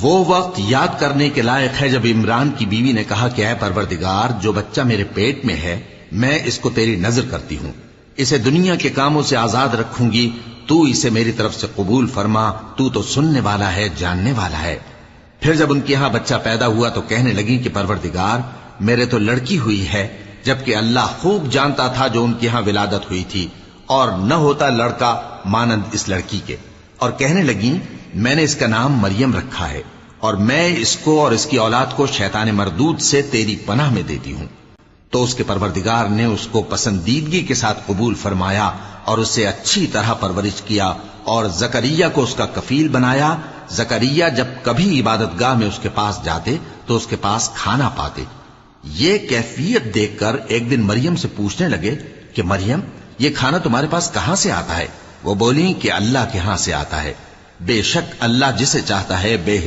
وہ وقت یاد کرنے کے لائق ہے جب عمران کی بیوی نے کہا کہ اے پروردگار، جو بچہ میرے پیٹ میں ہے میں اس کو تیری نذر کرتی ہوں، اسے دنیا کے کاموں سے آزاد رکھوں گی، تو اسے میری طرف سے قبول فرما، تو سننے والا ہے، جاننے والا ہے۔ پھر جب ان کے ہاں بچہ پیدا ہوا تو کہنے لگی کہ پروردگار، میرے تو لڑکی ہوئی ہے، جبکہ اللہ خوب جانتا تھا جو ان کے ہاں ولادت ہوئی تھی، اور نہ ہوتا لڑکا مانند اس لڑکی کے۔ اور کہنے لگیں میں نے اس کا نام مریم رکھا ہے، اور میں اس کو اور اس کی اولاد کو شیطان مردود سے تیری پناہ میں دیتی ہوں۔ تو اس کے پروردگار نے اس کو پسندیدگی کے ساتھ قبول فرمایا اور اسے اچھی طرح پرورش کیا، اور زکریا کو اس کا کفیل بنایا۔ زکریا جب کبھی عبادت گاہ میں اس کے پاس جاتے تو اس کے پاس کھانا پاتے۔ یہ کیفیت دیکھ کر ایک دن مریم سے پوچھنے لگے کہ مریم، یہ کھانا تمہارے پاس کہاں سے آتا ہے؟ وہ بولی کہ اللہ کے ہاں سے آتا ہے، بے شک اللہ جسے چاہتا ہے بے